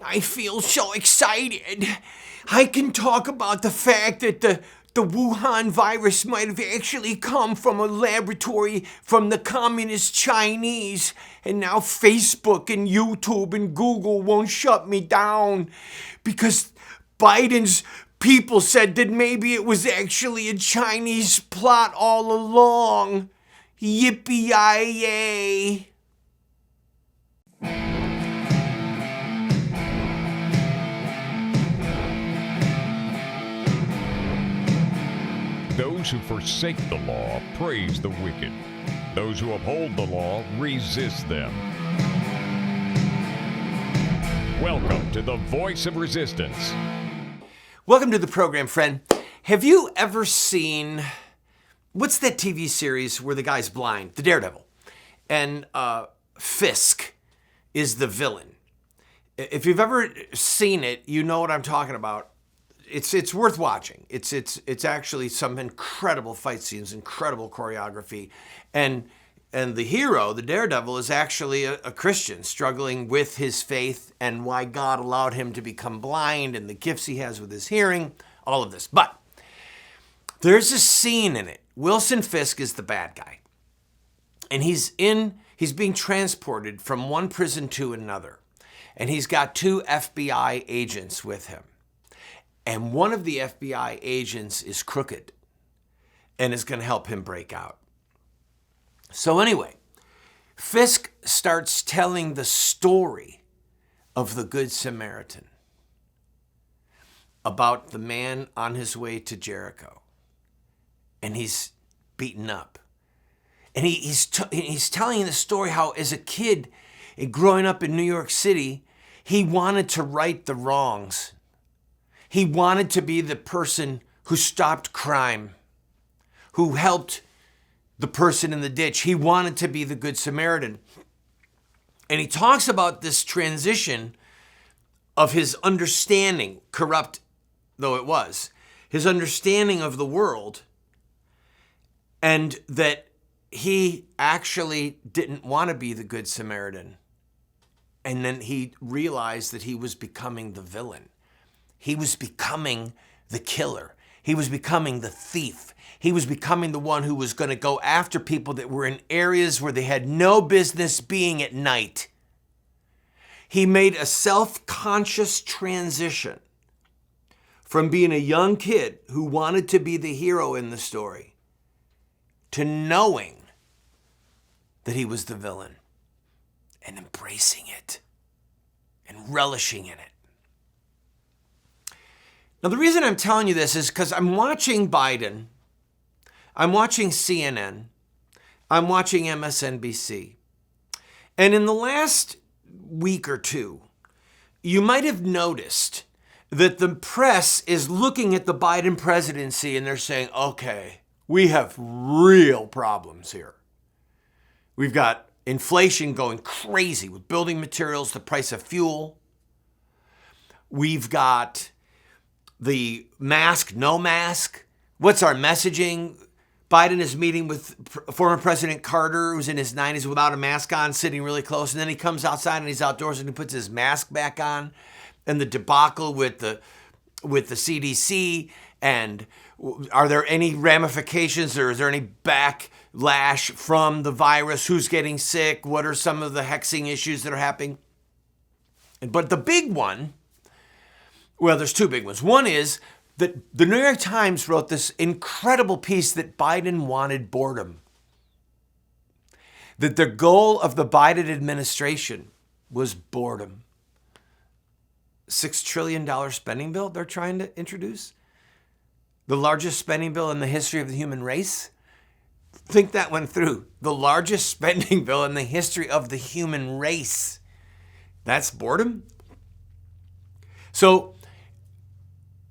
I feel so excited. I can talk about the fact that the Wuhan virus might have actually come from a laboratory from the communist Chinese. And now Facebook and YouTube and Google won't shut me down because Biden's people said that maybe it was actually a Chinese plot all along. Yippee-yi-yay. Those who forsake the law praise the wicked. Those who uphold the law resist them. Welcome to the Voice of Resistance. Welcome to the program, friend. Have you ever seen, what's that TV series where the guy's blind? The Daredevil. And FISK is the villain. If you've ever seen it, you know what I'm talking about. It's worth watching. It's actually some incredible fight scenes, incredible choreography, and the hero, the Daredevil, is actually a Christian struggling with his faith and why God allowed him to become blind and the gifts he has with his hearing, all of this. But there's a scene in it. Wilson Fisk is the bad guy, and he's being transported from one prison to another, and he's got two FBI agents with him. And one of the FBI agents is crooked and is going to help him break out. So anyway, Fisk starts telling the story of the Good Samaritan, about the man on his way to Jericho. And he's beaten up. And he's telling the story how as a kid, growing up in New York City, he wanted to right the wrongs. He wanted to be the person who stopped crime, who helped the person in the ditch. He wanted to be the Good Samaritan. And he talks about this transition of his understanding, corrupt though it was, his understanding of the world, and that he actually didn't want to be the Good Samaritan. And then he realized that he was becoming the villain. He was becoming the killer. He was becoming the thief. He was becoming the one who was going to go after people that were in areas where they had no business being at night. He made a self-conscious transition from being a young kid who wanted to be the hero in the story to knowing that he was the villain and embracing it and relishing in it. Now, the reason I'm telling you this is because I'm watching Biden, I'm watching CNN, I'm watching MSNBC. And in the last week or two, you might have noticed that the press is looking at the Biden presidency and they're saying, okay, we have real problems here. We've got inflation going crazy with building materials, the price of fuel. We've got the mask, no mask. What's our messaging? Biden is meeting with former President Carter, who's in his 90s without a mask on, sitting really close. And then he comes outside and he's outdoors and he puts his mask back on. And the debacle with the CDC. And are there any ramifications or is there any backlash from the virus? Who's getting sick? What are some of the hexing issues that are happening? But the big one, well, there's two big ones. One is that the New York Times wrote this incredible piece that Biden wanted boredom. That the goal of the Biden administration was boredom. $6 trillion spending bill they're trying to introduce. The largest spending bill in the history of the human race. Think that one through. The largest spending bill in the history of the human race. That's boredom? So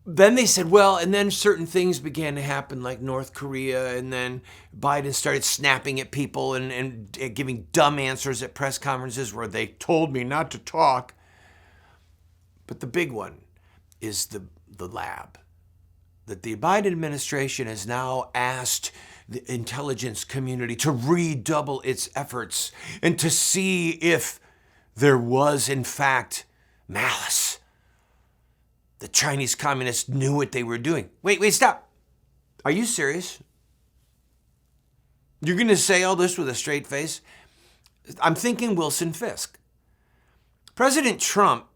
then they said, well, and then certain things began to happen like North Korea, and then Biden started snapping at people and giving dumb answers at press conferences where they told me not to talk. But the big one is the lab. That the Biden administration has now asked the intelligence community to redouble its efforts and to see if there was, in fact, Malice. The Chinese communists knew what they were doing. Wait, stop. Are you serious? You're going to say all this with a straight face? I'm thinking Wilson Fisk. President Trump,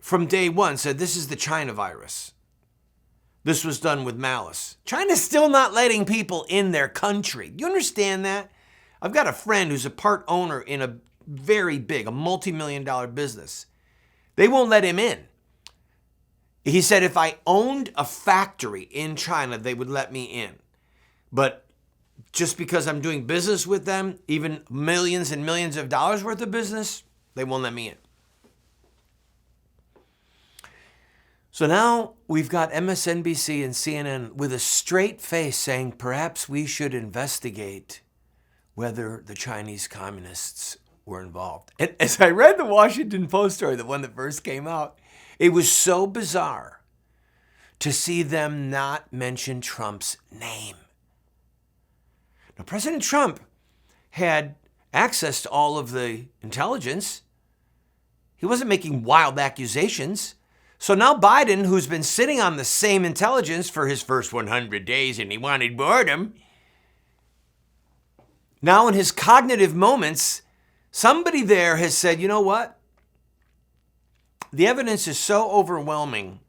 from day one, said this is the China virus. This was done with malice. China's still not letting people in their country. You understand that? I've got a friend who's a part owner in a very big, a multi-million-dollar business. They won't let him in. He said if I owned a factory in China, they would let me in. But just because I'm doing business with them, even millions and millions of dollars worth of business, they won't let me in. So now we've got MSNBC and CNN with a straight face saying perhaps we should investigate whether the Chinese communists were involved. And as I read the Washington Post story, the one that first came out, it was so bizarre to see them not mention Trump's name. Now, President Trump had access to all of the intelligence. He wasn't making wild accusations. So now Biden, who's been sitting on the same intelligence for his first 100 days and he wanted boredom, now in his cognitive moments, somebody there has said, you know what? The evidence is so overwhelming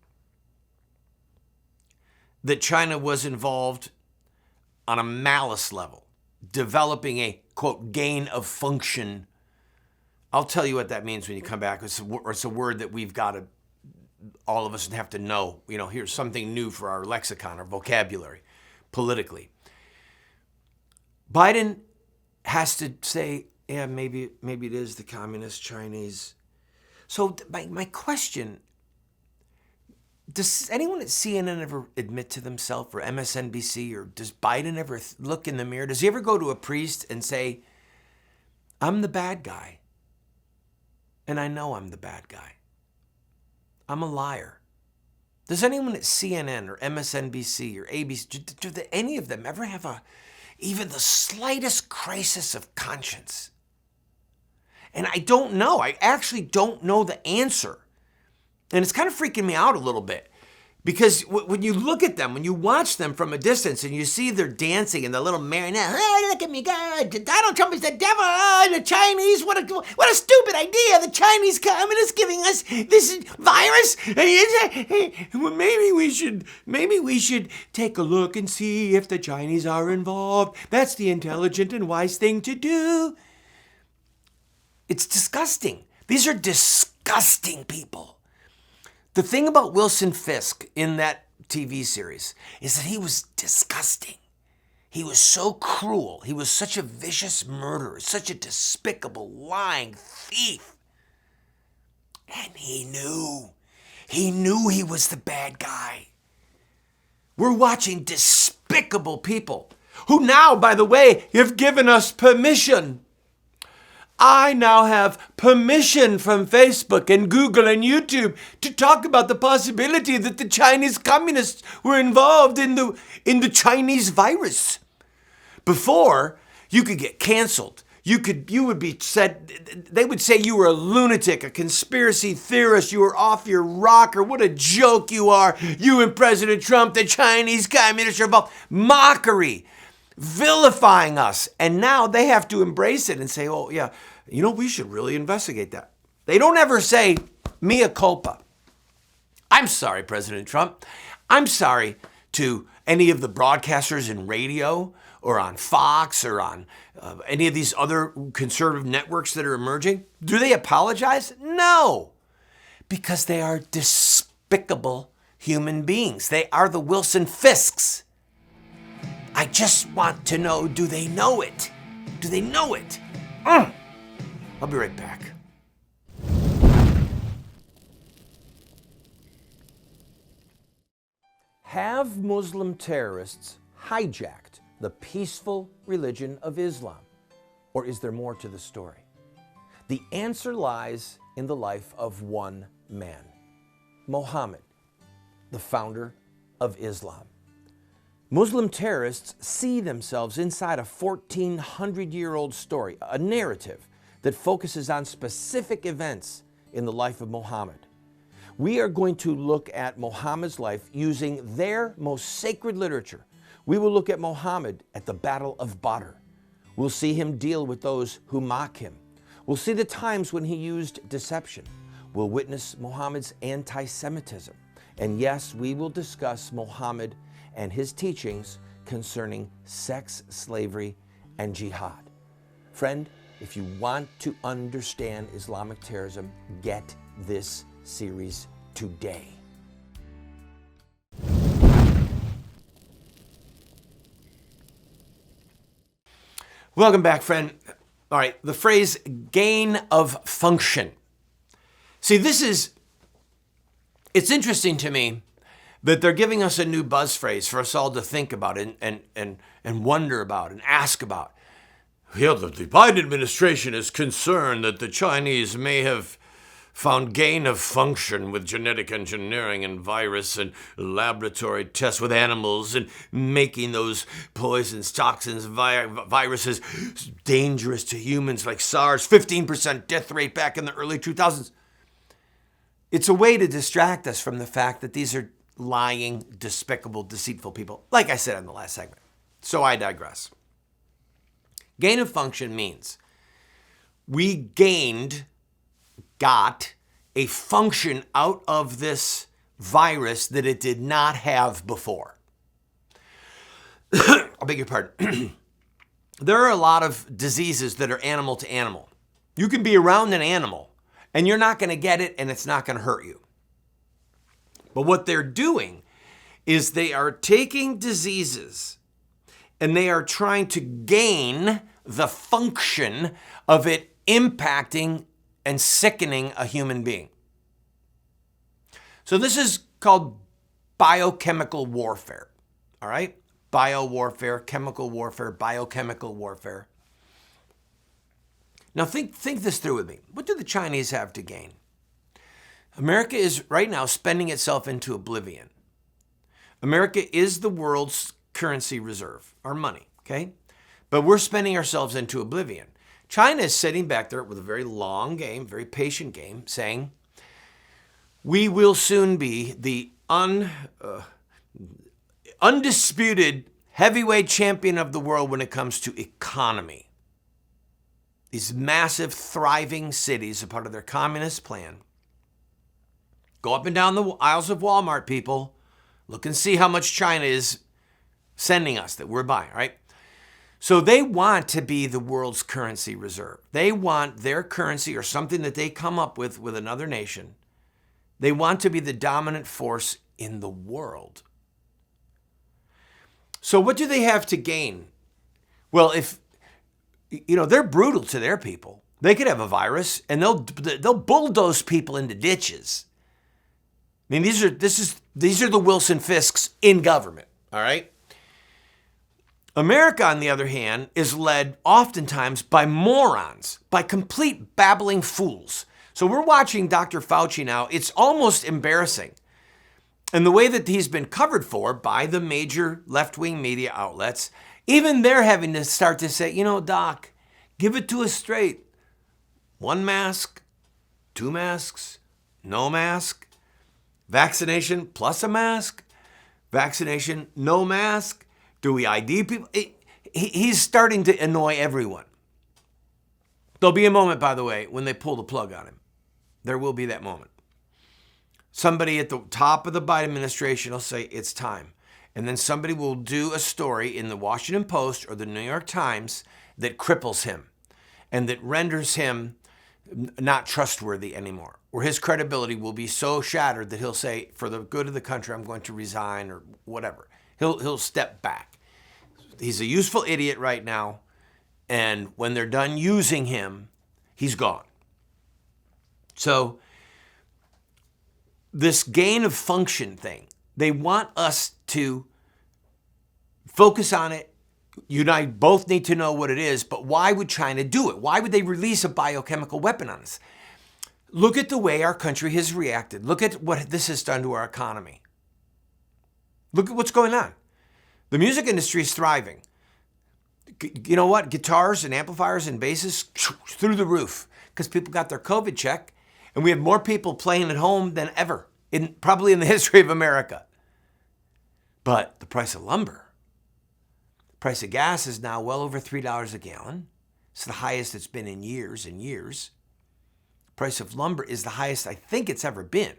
that China was involved on a malice level, developing a, quote, gain of function. I'll tell you what that means when you come back. It's a word that we've got to, all of us have to know. You know, here's something new for our lexicon, our vocabulary, politically. Biden has to say, yeah, maybe it is the communist Chinese. So my question, does anyone at CNN ever admit to themselves, or MSNBC, or does Biden ever look in the mirror? Does he ever go to a priest and say, I'm the bad guy, and I know I'm the bad guy. I'm a liar. Does anyone at CNN or MSNBC or ABC, do any of them ever have even the slightest crisis of conscience? And I don't know. I actually don't know the answer. And it's kind of freaking me out a little bit. Because when you look at them, when you watch them from a distance and you see they're dancing and the little marionette, oh, look at me, God, Donald Trump is the devil, oh, the Chinese, what a stupid idea, the Chinese communists giving us this virus. Well, maybe we should take a look and see if the Chinese are involved. That's the intelligent and wise thing to do. It's disgusting. These are disgusting people. The thing about Wilson Fisk in that TV series is that he was disgusting. He was so cruel. He was such a vicious murderer, such a despicable, lying thief. And he knew he was the bad guy. We're watching despicable people who now, by the way, have given us permission. I now have permission from Facebook and Google and YouTube to talk about the possibility that the Chinese communists were involved in the Chinese virus. Before, you could get canceled. You would be said, they would say you were a lunatic, a conspiracy theorist, you were off your rocker, what a joke you are. You and President Trump, the Chinese communists are involved. Mockery. Vilifying us. And now they have to embrace it and say, oh, yeah, you know, we should really investigate that. They don't ever say, mea culpa. I'm sorry, President Trump. I'm sorry to any of the broadcasters in radio or on Fox or on any of these other conservative networks that are emerging. Do they apologize? No, because they are despicable human beings. They are the Wilson Fisks. I just want to know, do they know it? Do they know it? I'll be right back. Have Muslim terrorists hijacked the peaceful religion of Islam? Or is there more to the story? The answer lies in the life of one man, Muhammad, the founder of Islam. Muslim terrorists see themselves inside a 1,400-year-old story, a narrative that focuses on specific events in the life of Muhammad. We are going to look at Muhammad's life using their most sacred literature. We will look at Muhammad at the Battle of Badr. We'll see him deal with those who mock him. We'll see the times when he used deception. We'll witness Muhammad's anti-Semitism. And yes, we will discuss Muhammad and his teachings concerning sex, slavery, and jihad. Friend, if you want to understand Islamic terrorism, get this series today. Welcome back, friend. All right, the phrase gain of function. See, it's interesting to me that they're giving us a new buzz phrase for us all to think about and wonder about and ask about. Yeah, the Biden administration is concerned that the Chinese may have found gain of function with genetic engineering and virus and laboratory tests with animals and making those poisons, toxins, viruses dangerous to humans like SARS, 15% death rate back in the early 2000s. It's a way to distract us from the fact that these are lying, despicable, deceitful people, like I said in the last segment. So I digress. Gain of function means we got a function out of this virus that it did not have before. I beg your pardon. There are a lot of diseases that are animal to animal. You can be around an animal and you're not going to get it and it's not going to hurt you. But what they're doing is they are taking diseases and they are trying to gain the function of it impacting and sickening a human being. So this is called biochemical warfare, all right? Biowarfare, chemical warfare, biochemical warfare. Now think this through with me. What do the Chinese have to gain? America is right now spending itself into oblivion. America is the world's currency reserve, our money, okay? But we're spending ourselves into oblivion. China is sitting back there with a very long game, very patient game, saying, we will soon be the undisputed heavyweight champion of the world when it comes to economy. These massive, thriving cities, a part of their communist plan. Go up and down the aisles of Walmart, people. Look and see how much China is sending us that we're buying, right? So they want to be the world's currency reserve. They want their currency or something that they come up with another nation. They want to be the dominant force in the world. So what do they have to gain? Well, they're brutal to their people. They could have a virus and they'll bulldoze people into ditches. I mean, these are the Wilson Fisks in government, all right? America, on the other hand, is led oftentimes by morons, by complete babbling fools. So we're watching Dr. Fauci now. It's almost embarrassing. And the way that he's been covered for by the major left-wing media outlets, even they're having to start to say, Doc, give it to us straight. 1 mask, 2 masks, no mask, vaccination plus a mask, vaccination, no mask. Do we ID people? He's starting to annoy everyone. There'll be a moment, by the way, when they pull the plug on him. There will be that moment. Somebody at the top of the Biden administration will say, it's time. And then somebody will do a story in the Washington Post or the New York Times that cripples him and that renders him not trustworthy anymore, where his credibility will be so shattered that he'll say, for the good of the country, I'm going to resign or whatever. He'll step back. He's a useful idiot right now, and when they're done using him, he's gone. So this gain of function thing, they want us to focus on it. You and I both need to know what it is, but why would China do it? Why would they release a biochemical weapon on us? Look at the way our country has reacted. Look at what this has done to our economy. Look at what's going on. The music industry is thriving. You know what? Guitars and amplifiers and basses through the roof because people got their COVID check and we have more people playing at home than ever. probably in the history of America. But the price of lumber, the price of gas is now well over $3 a gallon. It's the highest it's been in years and years. The price of lumber is the highest I think it's ever been.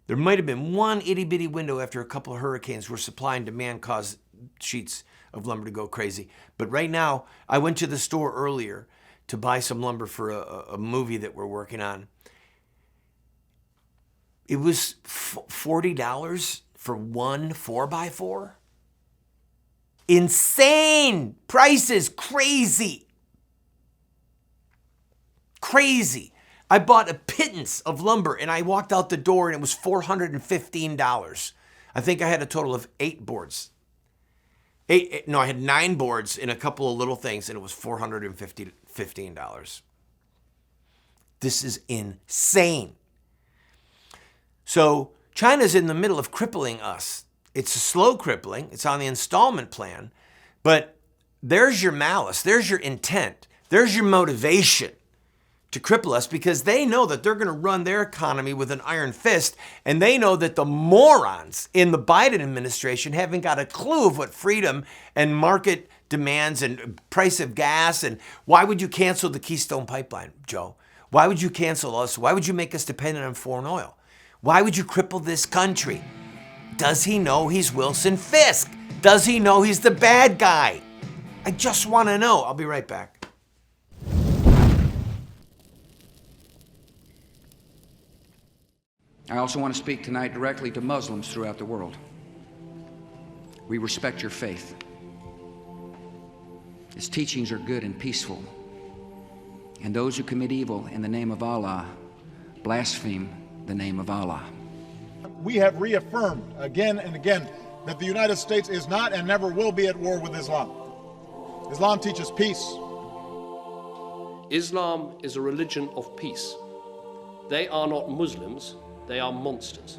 There might have been one itty-bitty window after a couple of hurricanes where supply and demand caused sheets of lumber to go crazy. But right now, I went to the store earlier to buy some lumber for a movie that we're working on. It was $40 for one 4x4. Insane prices, crazy. Crazy. I bought a pittance of lumber and I walked out the door and it was $415. I think I had a total of 8 boards. I had 9 boards and a couple of little things and it was $415. This is insane. So China's in the middle of crippling us. It's a slow crippling. It's on the installment plan. But there's your malice. There's your intent. There's your motivation to cripple us because they know that they're going to run their economy with an iron fist, and they know that the morons in the Biden administration haven't got a clue of what freedom and market demands and price of gas, and why would you cancel the Keystone Pipeline, Joe? Why would you cancel us? Why would you make us dependent on foreign oil? Why would you cripple this country? Does he know he's Wilson Fisk? Does he know he's the bad guy? I just want to know. I'll be right back. I also want to speak tonight directly to Muslims throughout the world. We respect your faith. Its teachings are good and peaceful. And those who commit evil in the name of Allah blaspheme the name of Allah. We have reaffirmed again and again that the United States is not and never will be at war with Islam. Islam teaches peace. Islam is a religion of peace. They are not Muslims. They are monsters.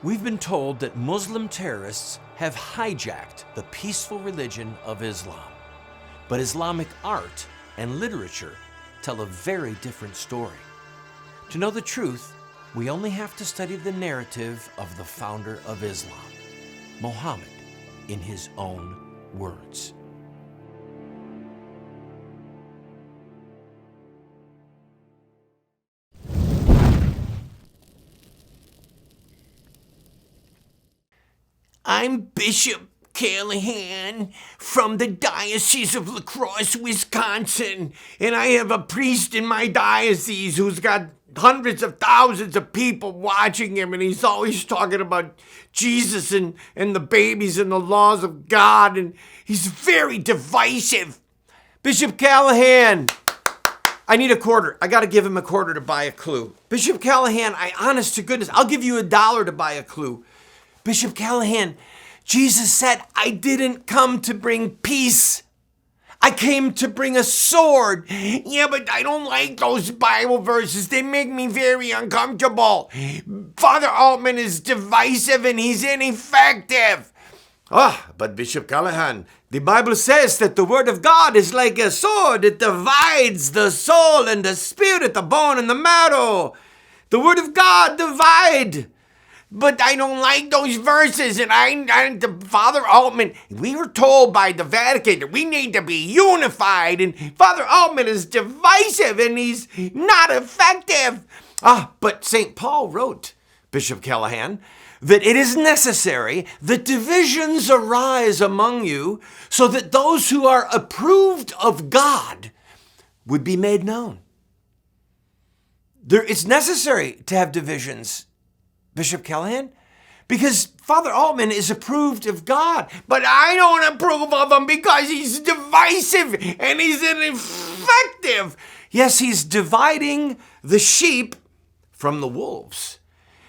We've been told that Muslim terrorists have hijacked the peaceful religion of Islam. But Islamic art and literature tell a very different story. To know the truth, we only have to study the narrative of the founder of Islam, Muhammad, in his own words. I'm Bishop Callahan from the Diocese of La Crosse, Wisconsin, and I have a priest in my diocese who's got hundreds of thousands of people watching him, and he's always talking about Jesus and the babies and the laws of God, and he's very divisive. Bishop Callahan, I need a quarter. I got to give him a quarter to buy a clue. Bishop Callahan, honest to goodness, I'll give you $1 to buy a clue. Bishop Callahan, Jesus said, I didn't come to bring peace. I came to bring a sword. Yeah, but I don't like those Bible verses. They make me very uncomfortable. Father Altman is divisive and he's ineffective. But Bishop Callahan, the Bible says that the word of God is like a sword. It divides the soul and the spirit, the bone and the marrow. The word of God divide. But I don't like those verses, and Father Altman, we were told by the Vatican that we need to be unified, and Father Altman is divisive, and he's not effective. But St. Paul wrote, Bishop Callahan, that it is necessary that divisions arise among you so that those who are approved of God would be made known. It's necessary to have divisions, Bishop Callahan, because Father Altman is approved of God, but I don't approve of him because he's divisive and he's ineffective. Yes, he's dividing the sheep from the wolves.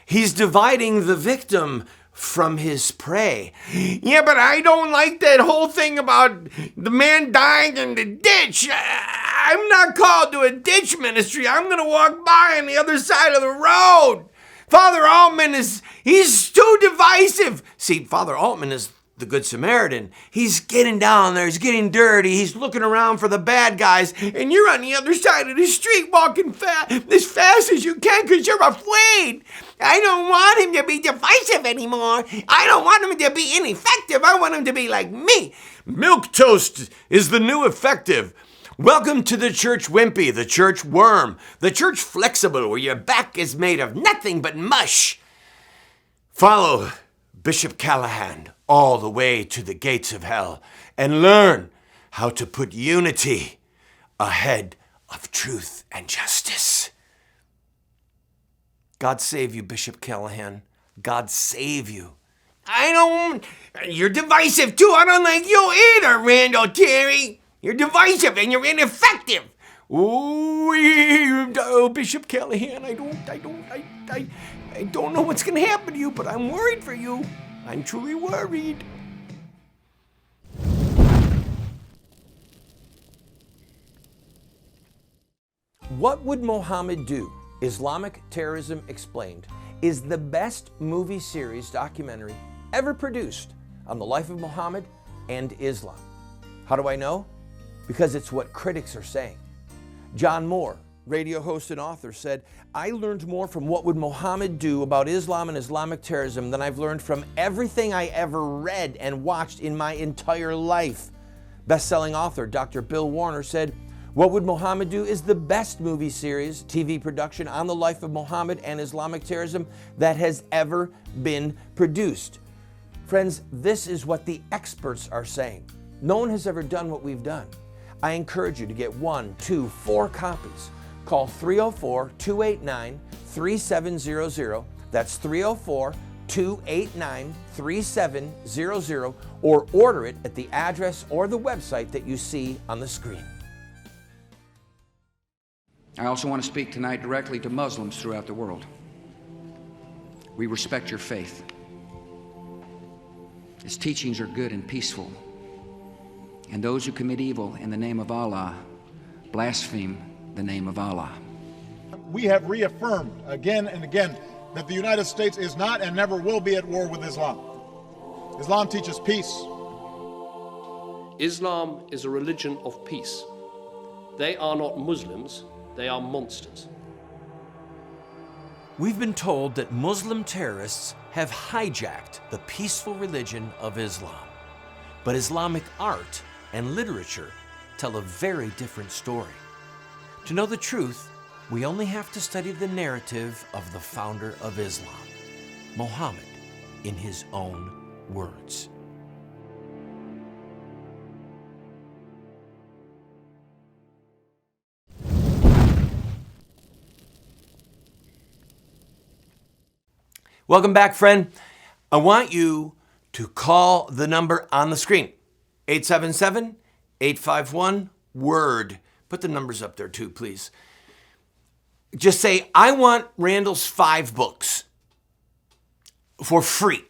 He's dividing the victim from his prey. Yeah, but I don't like that whole thing about the man dying in the ditch. I'm not called to a ditch ministry. I'm going to walk by on the other side of the road. Father Altman he's too divisive. See, Father Altman is the Good Samaritan, he's getting down there, he's getting dirty, he's looking around for the bad guys, and you're on the other side of the street walking as fast as you can because you're afraid. I don't want him to be divisive anymore. I don't want him to be ineffective. I want him to be like me. Milquetoast is the new effective. Welcome to the church wimpy, the church worm, the church flexible, where your back is made of nothing but mush. Follow Bishop Callahan all the way to the gates of hell and learn how to put unity ahead of truth and justice. God save you, Bishop Callahan. God save you. You're divisive too. I don't like you either, Randall Terry. You're divisive and you're ineffective. Oh, Bishop Callahan, I don't know what's going to happen to you, but I'm worried for you. I'm truly worried. What Would Mohammed Do? Islamic Terrorism Explained is the best movie series documentary ever produced on the life of Muhammad and Islam. How do I know? Because it's what critics are saying. John Moore, radio host and author, said, I learned more from What Would Mohammed Do about Islam and Islamic terrorism than I've learned from everything I ever read and watched in my entire life. Best-selling author Dr. Bill Warner said, What Would Mohammed Do is the best movie series, TV production on the life of Muhammad and Islamic terrorism that has ever been produced. Friends, this is what the experts are saying. No one has ever done what we've done. I encourage you to get 1, 2, 4 copies. Call 304-289-3700. That's 304-289-3700, or order it at the address or the website that you see on the screen. I also want to speak tonight directly to Muslims throughout the world. We respect your faith. Its teachings are good and peaceful. And those who commit evil in the name of Allah blaspheme the name of Allah. We have reaffirmed again and again that the United States is not and never will be at war with Islam. Islam teaches peace. Islam is a religion of peace. They are not Muslims, they are monsters. We've been told that Muslim terrorists have hijacked the peaceful religion of Islam. But Islamic art and literature tell a very different story. To know the truth, we only have to study the narrative of the founder of Islam, Muhammad, in his own words. Welcome back, friend. I want you to call the number on the screen, 877-851-WORD. Put the numbers up there too, please. Just say, I want Randall's 5 books for free.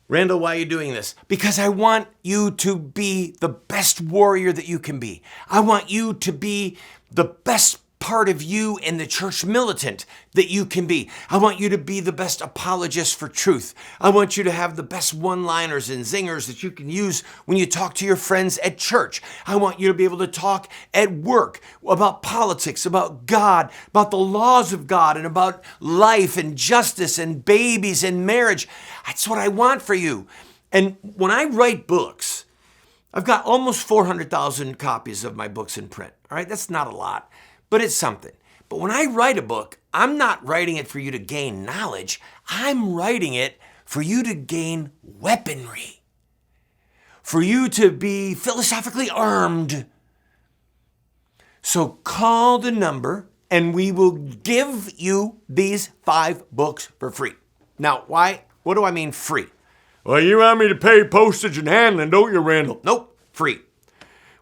Randall, why are you doing this? Because I want you to be the best warrior that you can be. I want you to be the best part of you and the church militant that you can be. I want you to be the best apologist for truth. I want you to have the best one-liners and zingers that you can use when you talk to your friends at church. I want you to be able to talk at work about politics, about God, about the laws of God, and about life and justice and babies and marriage. That's what I want for you. And when I write books, I've got almost 400,000 copies of my books in print. All right, that's not a lot, but it's something. But when I write a book, I'm not writing it for you to gain knowledge. I'm writing it for you to gain weaponry, for you to be philosophically armed. So call the number and we will give you these 5 books for free. Now, why? What do I mean free? Well, you want me to pay postage and handling, don't you, Randall? Nope, free.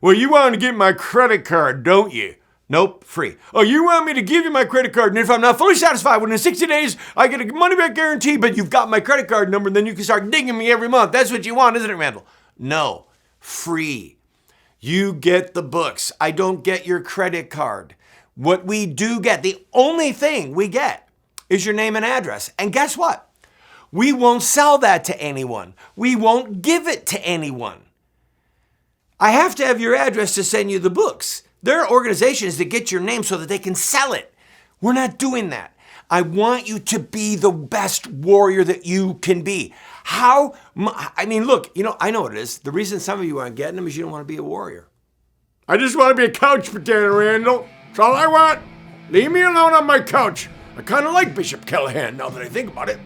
Well, you want to get my credit card, don't you? Nope, free. Oh, you want me to give you my credit card, and if I'm not fully satisfied within 60 days, I get a money-back guarantee, but you've got my credit card number, and then you can start dinging me every month. That's what you want, isn't it, Randall? No, free. You get the books. I don't get your credit card. What we do get, the only thing we get, is your name and address. And guess what? We won't sell that to anyone. We won't give it to anyone. I have to have your address to send you the books. There are organizations that get your name so that they can sell it. We're not doing that. I want you to be the best warrior that you can be. Look, I know what it is. The reason some of you aren't getting them is you don't want to be a warrior. I just want to be a couch potato, Randall. That's all I want. Leave me alone on my couch. I kind of like Bishop Callahan now that I think about it.